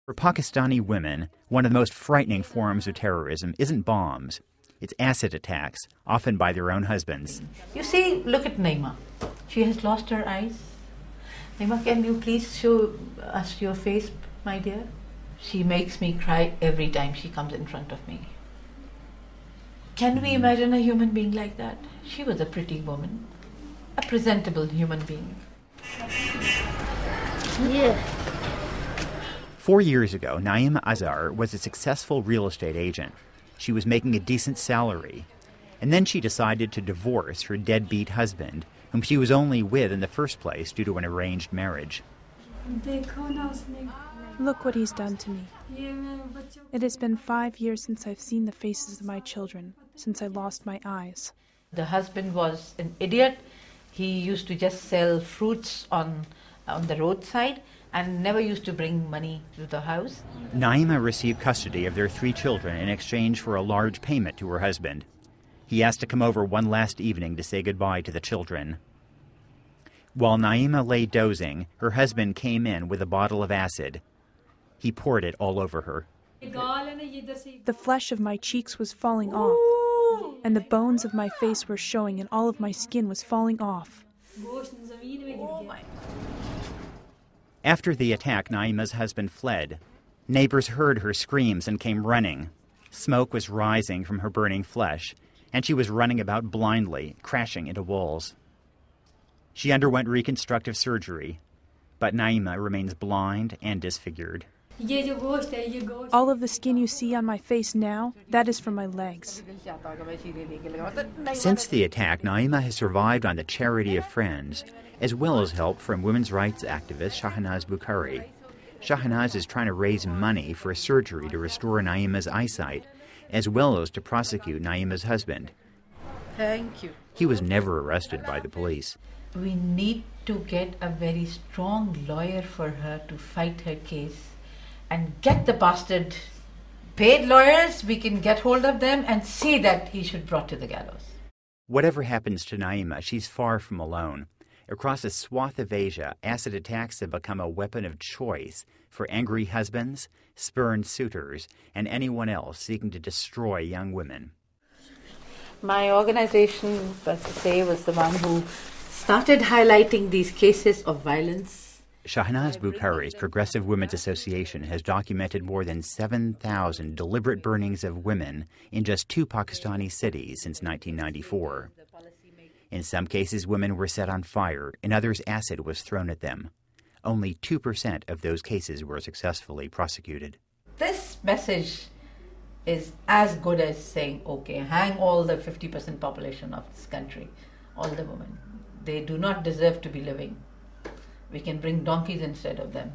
For Pakistani women, one of the most frightening forms of terrorism isn't bombs. It's acid attacks, often by their own husbands. You see, look at Naima. She has lost her eyes. Naima, can you please show us your face, my dear? She makes me cry every time she comes in front of me. Can we imagine a human being like that? She was a pretty woman, a presentable human being. Yeah. 4 years ago, Naima Azhar was a successful real estate agent. She was making a decent salary. And then she decided to divorce her deadbeat husband, whom she was only with in the first place due to an arranged marriage. Look what he's done to me. It has been 5 years since I've seen the faces of my children, since I lost my eyes. The husband was an idiot. He used to just sell fruits on the roadside and never used to bring money to the house. Naima received custody of their 3 children in exchange for a large payment to her husband. He asked to come over one last evening to say goodbye to the children. While Naima lay dozing, her husband came in with a bottle of acid. He poured it all over her. The flesh of my cheeks was falling off, and the bones of my face were showing, and all of my skin was falling off. After the attack, Naima's husband fled. Neighbors heard her screams and came running. Smoke was rising from her burning flesh, and she was running about blindly, crashing into walls. She underwent reconstructive surgery, but Naima remains blind and disfigured. All of the skin you see on my face now, that is from my legs. Since the attack, Naima has survived on the charity of friends, as well as help from women's rights activist Shahnaz Bukhari. Shahnaz is trying to raise money for a surgery to restore Naima's eyesight, as well as to prosecute Naima's husband. Thank you. He was never arrested by the police. We need to get a very strong lawyer for her to fight her case and get the bastard paid lawyers. We can get hold of them and see that he should be brought to the gallows. Whatever happens to Naima, she's far from alone. Across a swath of Asia, acid attacks have become a weapon of choice for angry husbands, spurned suitors, and anyone else seeking to destroy young women. My organization, per se, was the one who started highlighting these cases of violence. Shahnaz Bukhari's Progressive Women's Association has documented more than 7,000 deliberate burnings of women in just 2 Pakistani cities since 1994. In some cases, women were set on fire. In others, acid was thrown at them. Only 2% of those cases were successfully prosecuted. This message is as good as saying, okay, hang all the 50% population of this country, all the women. They do not deserve to be living. We can bring donkeys instead of them.